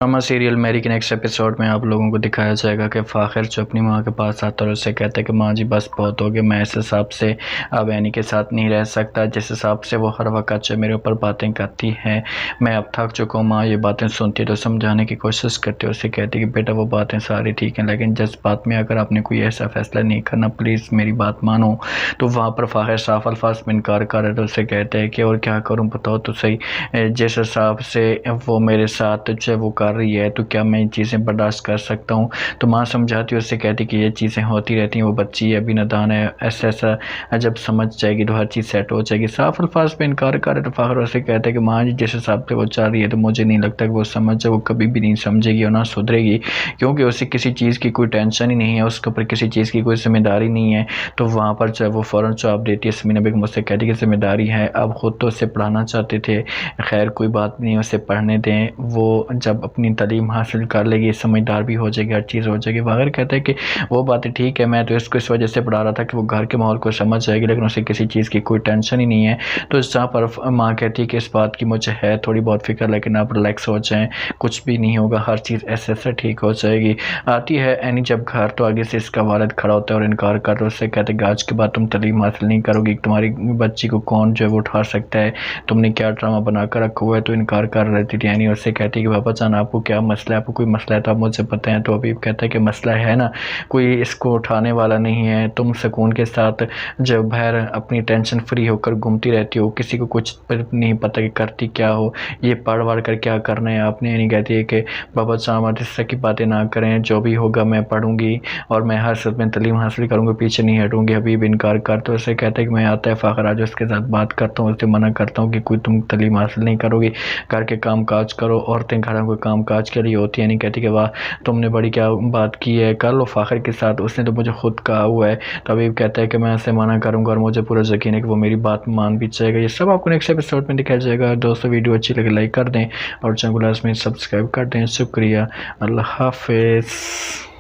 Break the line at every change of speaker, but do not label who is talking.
Drama serial Mary के next episode में आप लोगों को दिखाया जाएगा कि फ़ाखिर जो अपनी माँ के पास आता है और उससे कहता है कि माँ जी बस बहुत हो गया, मैं इस हिसाब से अब एनी के साथ नहीं रह सकता। जिस हिसाब से वो हर वक्त जो मेरे ऊपर बातें करती है, मैं अब थक चुका हूँ। माँ ये बातें सुनती तो समझाने की कोशिश करती है, उससे कहती कि बेटा वो बातें सारी ठीक हैं, लेकिन जिस बात में अगर आपने कोई ऐसा फ़ैसला नहीं करना, प्लीज़ मेरी बात मानो। तो वहाँ पर फ़ाखिर साफ अल्फाज में इनकार कर रहा है, तो उससे कहते हैं कि और क्या करूँ बताओ तो सही, जिस हिसाब से वो मेरे साथ जो वो कर रही है तो क्या मैं ये चीज़ें बर्दाश्त कर सकता हूँ। तो माँ समझाती है, उससे कहती कि ये चीज़ें होती रहती हैं, वो बच्ची है, अभी नादान है, ऐसा ऐसा जब समझ जाएगी तो हर चीज़ सेट हो जाएगी। साफ अल्फाज पे इनकार करे तो फ़ाखिर उससे कहता है कि माँ जी जिस हिसाब से वो चाह रही है तो मुझे नहीं लगता कि वो समझ जाए, वो कभी भी नहीं समझेगी और ना सुधरेगी, क्योंकि उसे किसी चीज़ की कोई टेंशन ही नहीं है, उसके ऊपर किसी चीज़ की कोई जिम्मेदारी नहीं है। तो वहाँ पर जो है वो फ़ौरन जवाब देती है समीना बेगम, उससे कहती है कि जिम्मेदारी है, अब ख़ुद तो उसे पढ़ाना चाहते थे, खैर कोई बात नहीं, उसे पढ़ने दें, वो जब अपनी तालीम हासिल कर लेगी समझदार भी हो जाएगी, हर चीज़ हो जाएगी। फ़ाखिर कहता है कि वो बातें ठीक है, मैं तो इसको इस वजह से पढ़ा रहा था कि वो घर के माहौल को समझ जाएगी, लेकिन उसे किसी चीज़ की कोई टेंशन ही नहीं है। तो जहाँ पर माँ कहती है कि इस बात की मुझे है थोड़ी बहुत फ़िक्र, लेकिन आप रिलैक्स हो जाएँ, कुछ भी नहीं होगा, हर चीज़ ऐसे ऐसे ठीक हो जाएगी। आती है एनी जब घर, तो आगे से इसका वालिद खड़ा होता है और इनकार कर रहा है, उससे कहते हैं कि आज के बाद तुम तालीम हासिल नहीं करोगी, तुम्हारी बच्ची को कौन जो है वो उठा सकता है, तुमने क्या ड्रामा बना कर रखा हुआ है। तो इनकार कर रहती थी एनी, उससे कहती है कि पापा जान आपको क्या मसला है, आपको कोई मसला है तो आप मुझसे बताएं। तो अभी कहता है कि मसला है ना, कोई इसको उठाने वाला नहीं है, तुम सुकून के साथ जब बाहर अपनी टेंशन फ्री होकर घूमती रहती हो, किसी को कुछ नहीं पता कि करती क्या हो, ये पढ़ वढ़ कर क्या करना है आपने। नहीं कहती है कि बाबा साहब इस तरह की बातें ना करें, जो भी होगा मैं पढ़ूंगी और मैं हर सब में तालीम हासिल करूँगी, पीछे नहीं हटूंगी। अभी भी इनकार कर, तो उससे कहता है कि मैं आता है फ़ाखिर आज उसके साथ बात करता हूँ, उससे मना करता हूँ कि कोई तुम तालीम हासिल नहीं करोगी, घर के काम काज करो, औरतें घरों के काम काज के लिए होती है। नहीं कहती कि वाह तुमने बड़ी क्या बात की है, कर लो फ़ाखिर के साथ, उसने तो मुझे खुद कहा हुआ है। तो अभी कहता है कि मैं उसे मना करूँगा और मुझे पूरा यकीन है कि वो मेरी बात मान भी जाएगा। ये सब आपको नेक्स्ट एपिसोड में दिखाया जाएगा। दोस्तों वीडियो अच्छी लगे लाइक कर दें और चैनल को लाजमी सब्सक्राइब कर दें। शुक्रिया, अल्लाह हाफिज़।